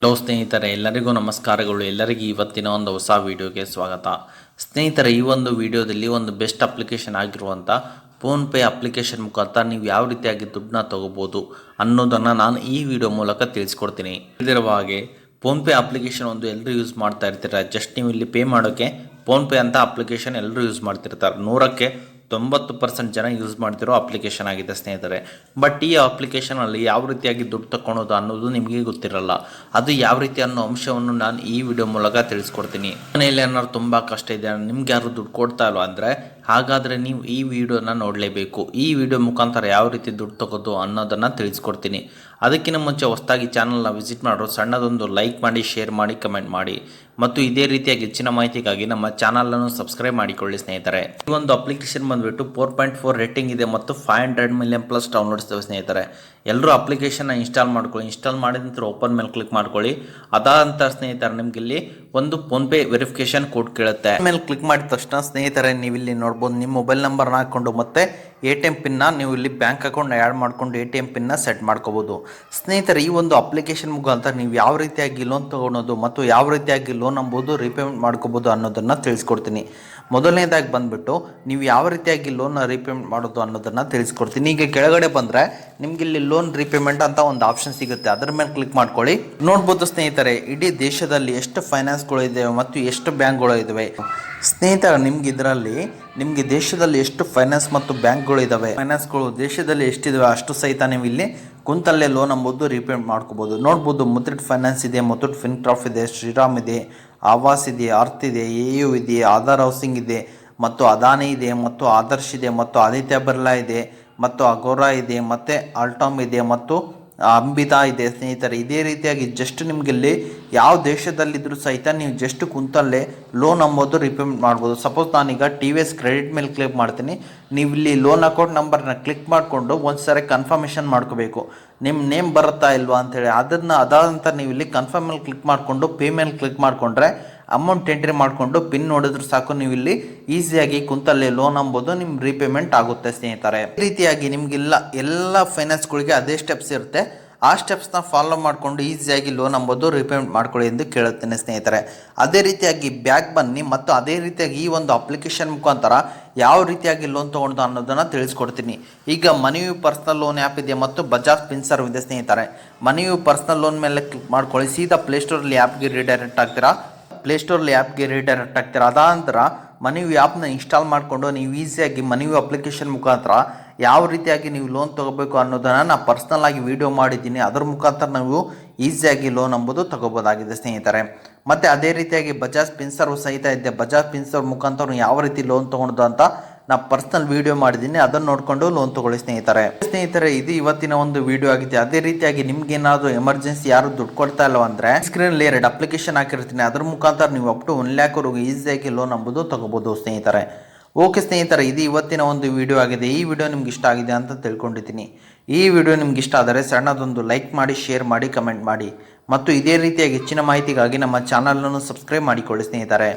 Hello ಸ್ನೇಹಿತರೆ, ಎಲ್ಲರಿಗೂ ನಮಸ್ಕಾರಗಳು. ಎಲ್ಲರಿಗೂ ಇವತ್ತಿನ ಒಂದು ಹೊಸ ವಿಡಿಯೋಗೆ ಸ್ವಾಗತ. ಸ್ನೇಹಿತರೆ, ಈ ಒಂದು ವಿಡಿಯೋದಲ್ಲಿ ಒಂದು ಬೆಸ್ಟ್ ಅಪ್ಲಿಕೇಶನ್ ಆಗಿರುವಂಥ ಫೋನ್ಪೇ ಅಪ್ಲಿಕೇಶನ್ ಮುಖಾಂತರ ನೀವು ಯಾವ ರೀತಿಯಾಗಿ ದುಡ್ಡನ್ನ ತಗೋಬೋದು ಅನ್ನೋದನ್ನು ನಾನು ಈ ವಿಡಿಯೋ ಮೂಲಕ ತಿಳಿಸ್ಕೊಡ್ತೀನಿ. ಇಲ್ಲಿರುವ ಹಾಗೆ ಫೋನ್ಪೇ ಅಪ್ಲಿಕೇಶನ್ ಒಂದು ಎಲ್ಲರೂ ಯೂಸ್ ಮಾಡ್ತಾ ಇರ್ತೀರ. ಜಸ್ಟ್ ನೀವು ಇಲ್ಲಿ ಪೇ ಮಾಡೋಕ್ಕೆ ಫೋನ್ಪೇ ಅಂತ ಅಪ್ಲಿಕೇಶನ್ ಎಲ್ಲರೂ ಯೂಸ್ ಮಾಡ್ತಿರ್ತಾರೆ. 100ಕ್ಕೆ 90% ಜನ ಯೂಸ್ ಮಾಡ್ತಿರೋ ಅಪ್ಲಿಕೇಶನ್ ಆಗಿದೆ ಸ್ನೇಹಿತರೆ. ಬಟ್ ಈ ಅಪ್ಲಿಕೇಶನಲ್ಲಿ ಯಾವ ರೀತಿಯಾಗಿ ದುಡ್ಡು ತಗೊಳೋದು ಅನ್ನೋದು ನಿಮಗೆ ಗೊತ್ತಿರಲ್ಲ. ಅದು ಯಾವ ರೀತಿ ಅನ್ನೋ ಅಂಶವನ್ನು ನಾನು ಈ ವಿಡಿಯೋ ಮೂಲಕ ತಿಳಿಸ್ಕೊಡ್ತೀನಿ. ಮನೆಯಲ್ಲಿ ಏನಾದ್ರು ತುಂಬ ಕಷ್ಟ ಇದೆ, ನಿಮ್ಗೆ ಯಾರು ದುಡ್ಡು ಕೊಡ್ತಾ ಇಲ್ವಾ ಅಂದರೆ ಹಾಗಾದರೆ ನೀವು ಈ ವಿಡಿಯೋನ ನೋಡಲೇಬೇಕು. ಈ ವಿಡಿಯೋ ಮುಖಾಂತರ ಯಾವ ರೀತಿ ದುಡ್ಡು ತಗೋದು ಅನ್ನೋದನ್ನು ತಿಳಿಸ್ಕೊಡ್ತೀನಿ. ಅದಕ್ಕಿಂತ ಮುಂಚೆ ಹೊಸದಾಗಿ ಚಾನಲ್ನ ವಿಸಿಟ್ ಮಾಡೋರು ಸಣ್ಣದೊಂದು ಲೈಕ್ ಮಾಡಿ, ಶೇರ್ ಮಾಡಿ, ಕಮೆಂಟ್ ಮಾಡಿ ಮತ್ತು ಇದೇ ರೀತಿಯಾಗಿ ಹೆಚ್ಚಿನ ಮಾಹಿತಿಗಾಗಿ ನಮ್ಮ ಚಾನಲನ್ನು ಸಬ್ಸ್ಕ್ರೈಬ್ ಮಾಡಿಕೊಳ್ಳಿ ಸ್ನೇಹಿತರೆ. ಈ ಒಂದು ಅಪ್ಲಿಕೇಶನ್ ಬಂದುಬಿಟ್ಟು 4.4 ರೇಟಿಂಗ್ ಇದೆ ಮತ್ತು 500 ಮಿಲಿಯನ್ ಪ್ಲಸ್ ಡೌನ್ಲೋಡ್ಸ್ ಇವೆ ಸ್ನೇಹಿತರೆ. ಎಲ್ಲರೂ ಅಪ್ಲಿಕೇಶನ್ನ ಇನ್ಸ್ಟಾಲ್ ಮಾಡ್ಕೊಳ್ಳಿ. ಇನ್ಸ್ಟಾಲ್ ಮಾಡಿದ ನಂತರ ಓಪನ್ ಮೇಲೆ ಕ್ಲಿಕ್ ಮಾಡ್ಕೊಳ್ಳಿ. ಅದಾದಂಥ ಸ್ನೇಹಿತರೆ, ನಿಮ್ಗೆ ಇಲ್ಲಿ ಒಂದು ಫೋನ್ಪೇ ವೆರಿಫಿಕೇಶನ್ ಕೋಡ್ ಕೇಳುತ್ತೆ. ಮೇಲೆ ಕ್ಲಿಕ್ ಮಾಡಿದ ತಕ್ಷಣ ಸ್ನೇಹಿತರೆ, ನೀವು ಇಲ್ಲಿ ನೋಡ್ಬೋದು ನಿಮ್ಮ ಮೊಬೈಲ್ ನಂಬರ್ನ ಹಾಕ್ಕೊಂಡು ಮತ್ತೆ ATM ಪಿನ್ನ ನೀವು ಇಲ್ಲಿ ಬ್ಯಾಂಕ್ ಅಕೌಂಟ್ ಆ್ಯಡ್ ಮಾಡ್ಕೊಂಡು ATM ಪಿನ್ನ ಸೆಟ್ ಮಾಡ್ಕೋಬೋದು ಸ್ನೇಹಿತರೆ. ಈ ಒಂದು ಅಪ್ಲಿಕೇಶನ್ ಮುಖಾಂತರ ನೀವು ಯಾವ ರೀತಿಯಾಗಿ ಲೋನ್ ತೊಗೊಳೋದು ಮತ್ತು ಯಾವ ರೀತಿಯಾಗಿ ಲೋನ್ ಅಂಬೋದು ರೀಪೇಮೆಂಟ್ ಮಾಡ್ಕೋಬೋದು ಅನ್ನೋದನ್ನು ತಿಳಿಸ್ಕೊಡ್ತೀನಿ. ಮೊದಲನೇದಾಗಿ ಬಂದುಬಿಟ್ಟು ನೀವು ಯಾವ ರೀತಿಯಾಗಿ ಲೋನ್ನ ರೀಪೇಮೆಂಟ್ ಮಾಡೋದು ಅನ್ನೋದನ್ನು ತಿಳಿಸ್ಕೊಡ್ತೀನಿ. ಈಗ ಕೆಳಗಡೆ ಬಂದರೆ ನಿಮ್ಗೆ ಇಲ್ಲಿ ಲೋನ್ ರೀಪೇಮೆಂಟ್ ಅಂತ ಒಂದು ಆಪ್ಷನ್ ಸಿಗುತ್ತೆ. ಅದರ ಮೇಲೆ ಕ್ಲಿಕ್ ಮಾಡ್ಕೊಳ್ಳಿ. ನೋಡ್ಬೋದು ಸ್ನೇಹಿತರೆ, ಇಡೀ ದೇಶದಲ್ಲಿ ಎಷ್ಟು ಫೈನಾನ್ಸ್ಗಳು ಇದ್ದಾವೆ ಮತ್ತು ಎಷ್ಟು ಬ್ಯಾಂಕ್ಗಳು ಇದ್ದಾವೆ ಸ್ನೇಹಿತರೆ. ನಿಮಗೆ ದೇಶದಲ್ಲಿ ಎಷ್ಟು ಫೈನಾನ್ಸ್ ಮತ್ತು ಬ್ಯಾಂಕ್ಗಳು ಇದ್ದಾವೆ, ಫೈನಾನ್ಸ್ಗಳು ದೇಶದಲ್ಲಿ ಎಷ್ಟಿದಾವೆ ಅಷ್ಟು ಸಹಿತ ನೀವು ಇಲ್ಲಿ ಕುಂತಲ್ಲೇ ಲೋನ್ ಅಂಬೋದು ರೀಪೇಮೆಂಟ್ ಮಾಡ್ಕೋಬೋದು. ನೋಡ್ಬೋದು, ಮುತ್ತೂಟ್ ಫೈನಾನ್ಸ್ ಇದೆ, ಮುತ್ತೂಟ್ ಫಿನ್ಕಾರ್ಪ್ ಇದೆ, ಶ್ರೀರಾಮ್ ಇದೆ, ಆವಾಸ್ ಇದೆ, ಅರ್ತ್ ಇದೆ, AU ಇದೆ, ಆಧಾರ್ ಹೌಸಿಂಗ್ ಇದೆ ಮತ್ತು ಅದಾನಿ ಇದೆ ಮತ್ತು ಆದರ್ಶ್ ಇದೆ ಮತ್ತು ಆದಿತ್ಯ ಬಿರ್ಲಾ ಇದೆ ಮತ್ತು ಅಗೋರಾ ಇದೆ ಮತ್ತು ಆಲ್ಟಾಮ್ ಇದೆ ಮತ್ತು ಅಂಬಿತಾ ಇದೆ ಸ್ನೇಹಿತರೆ. ಇದೇ ರೀತಿಯಾಗಿ ಜಸ್ಟ್ ನಿಮಗೆ ಇಲ್ಲಿ ಯಾವ ದೇಶದಲ್ಲಿದ್ದರೂ ಸಹಿತ ನೀವು ಜಸ್ಟ್ ಕುಂತಲ್ಲೇ ಲೋನ್ ಅಂಬೋದು ರೀಪೇಮೆಂಟ್ ಮಾಡ್ಬೋದು. ಸಪೋಸ್ ನಾನೀಗ TVS ಕ್ರೆಡಿಟ್ ಮೇಲೆ ಕ್ಲಿಕ್ ಮಾಡ್ತೀನಿ. ನೀವು ಇಲ್ಲಿ ಲೋನ್ ಅಕೌಂಟ್ ನಂಬರ್ನ ಕ್ಲಿಕ್ ಮಾಡಿಕೊಂಡು ಒಂದು ಸಾರಿ ಕನ್ಫರ್ಮೇಷನ್ ಮಾಡ್ಕೋಬೇಕು, ನಿಮ್ಮ ನೇಮ್ ಬರುತ್ತಾ ಇಲ್ವಾ ಅಂತೇಳಿ. ಅದಾದಂಥ ನೀವು ಇಲ್ಲಿ ಕನ್ಫರ್ಮ್ ಮೇಲೆ ಕ್ಲಿಕ್ ಮಾಡಿಕೊಂಡು ಪೇ ಮೇಲೆ ಕ್ಲಿಕ್ ಮಾಡಿಕೊಂಡ್ರೆ ಅಮೌಂಟ್ ಎಂಟ್ರಿ ಮಾಡಿಕೊಂಡು ಪಿನ್ ನೋಡಿದ್ರೆ ಸಾಕು, ನೀವು ಇಲ್ಲಿ ಈಸಿಯಾಗಿ ಕುಂತಲ್ಲೇ ಲೋನ್ ಅಂಬೋದು ನಿಮ್ಮ ರೀಪೇಮೆಂಟ್ ಆಗುತ್ತೆ ಸ್ನೇಹಿತರೆ. ಈ ರೀತಿಯಾಗಿ ನಿಮಗೆಲ್ಲ ಎಲ್ಲ ಫೈನಾನ್ಸ್ಗಳಿಗೆ ಅದೇ ಸ್ಟೆಪ್ಸ್ ಇರುತ್ತೆ. ಆ ಸ್ಟೆಪ್ಸ್ನ ಫಾಲೋ ಮಾಡಿಕೊಂಡು ಈಸಿಯಾಗಿ ಲೋನ್ ಅಂಬೋದು ರೀಪೇಮೆಂಟ್ ಮಾಡ್ಕೊಳ್ಳಿ ಎಂದು ಕೇಳುತ್ತೇನೆ ಸ್ನೇಹಿತರೆ. ಅದೇ ರೀತಿಯಾಗಿ ಬ್ಯಾಕ್ ಬನ್ನಿ ಮತ್ತು ಅದೇ ರೀತಿಯಾಗಿ ಈ ಒಂದು ಅಪ್ಲಿಕೇಶನ್ ಮುಖಾಂತರ ಯಾವ ರೀತಿಯಾಗಿ ಲೋನ್ ತೊಗೊಂಡು ಅನ್ನೋದನ್ನು ತಿಳಿಸ್ಕೊಡ್ತೀನಿ. ಈಗ ಮನಿಯು ಪರ್ಸ್ನಲ್ ಲೋನ್ ಆ್ಯಪ್ ಇದೆ ಮತ್ತು ಬಜಾಜ್ ಫಿನ್ಸರ್ವ್ ಇದೆ ಸ್ನೇಹಿತರೆ. ಮನಿಯು ಪರ್ಸ್ನಲ್ ಲೋನ್ ಮೇಲೆ ಕ್ಲಿಕ್ ಮಾಡ್ಕೊಳ್ಳಿ. ಸೀದಾ ಪ್ಲೇಸ್ಟೋರಲ್ಲಿ ಆ್ಯಪ್ಗೆ ರೀಡೈರೆಕ್ಟ್ ಆಗ್ತೀರಾ. ಅದಾದ ನಂತರ ಮನಿವ್ಯೂ ಆ್ಯಪ್ನ ಇನ್ಸ್ಟಾಲ್ ಮಾಡಿಕೊಂಡು ನೀವು ಈಸಿಯಾಗಿ ಮನಿವ್ಯೂ ಅಪ್ಲಿಕೇಶನ್ ಮುಖಾಂತರ ಯಾವ ರೀತಿಯಾಗಿ ನೀವು ಲೋನ್ ತೊಗೋಬೇಕು ಅನ್ನೋದನ್ನು ನಾನು ಪರ್ಸ್ನಲ್ ಆಗಿ ವಿಡಿಯೋ ಮಾಡಿದ್ದೀನಿ. ಅದರ ಮುಖಾಂತರ ನೀವು ಈಸಿಯಾಗಿ ಲೋನ್ ಅಂಬೋದು ತಗೋಬೋದಾಗಿದೆ ಸ್ನೇಹಿತರೆ. ಮತ್ತು ಅದೇ ರೀತಿಯಾಗಿ ಬಜಾಜ್ ಫಿನ್ಸರ್ವ್ ಸಹಿತ ಇದೆ. ಬಜಾಜ್ ಫಿನ್ಸರ್ವ್ ಮುಖಾಂತರ ಯಾವ ರೀತಿ ಲೋನ್ ತೊಗೊಳೋದು ಅಂತ ನಾನು ಪರ್ಸ್ನಲ್ ವಿಡಿಯೋ ಮಾಡಿದ್ದೀನಿ. ಅದನ್ನು ನೋಡಿಕೊಂಡು ಲೋನ್ ತೊಗೊಳ್ಳಿ ಸ್ನೇಹಿತರೆ. ಇದು ಇವತ್ತಿನ ಒಂದು ವಿಡಿಯೋ ಆಗಿದೆ. ಅದೇ ರೀತಿಯಾಗಿ ನಿಮ್ಗೆ ಏನಾದರೂ ಎಮರ್ಜೆನ್ಸಿ ಯಾರು ದುಡ್ಡು ಕೊಡ್ತಾ ಇಲ್ಲ ಅಂದರೆ ಸ್ಕ್ರೀನಲ್ಲಿ 2 ಅಪ್ಲಿಕೇಶನ್ ಹಾಕಿರ್ತೀನಿ. ಅದ್ರ ಮುಖಾಂತರ ನೀವು ಅಪ್ ಟು 1 ಲ್ಯಾಕ್ ಈಸಿಯಾಗಿ ಲೋನ್ ಅಂಬೋದು ತಗೋಬೋದು ಸ್ನೇಹಿತರೆ. ಓಕೆ ಸ್ನೇಹಿತರೆ, ಇದು ಇವತ್ತಿನ ಒಂದು ವಿಡಿಯೋ ಆಗಿದೆ. ಈ ವಿಡಿಯೋ ನಿಮ್ಗೆ ಇಷ್ಟ ಆಗಿದೆ ಅಂತ ತಿಳ್ಕೊಂಡಿದ್ದೀನಿ. ಈ ವಿಡಿಯೋ ನಿಮ್ಗೆ ಇಷ್ಟ ಆದರೆ ಸಣ್ಣದೊಂದು ಲೈಕ್ ಮಾಡಿ, ಶೇರ್ ಮಾಡಿ, ಕಮೆಂಟ್ ಮಾಡಿ ಮತ್ತು ಇದೇ ರೀತಿಯಾಗಿ ಹೆಚ್ಚಿನ ಮಾಹಿತಿಗಾಗಿ ನಮ್ಮ ಚಾನಲನ್ನು ಸಬ್ಸ್ಕ್ರೈಬ್ ಮಾಡಿಕೊಳ್ಳಿ ಸ್ನೇಹಿತರೆ.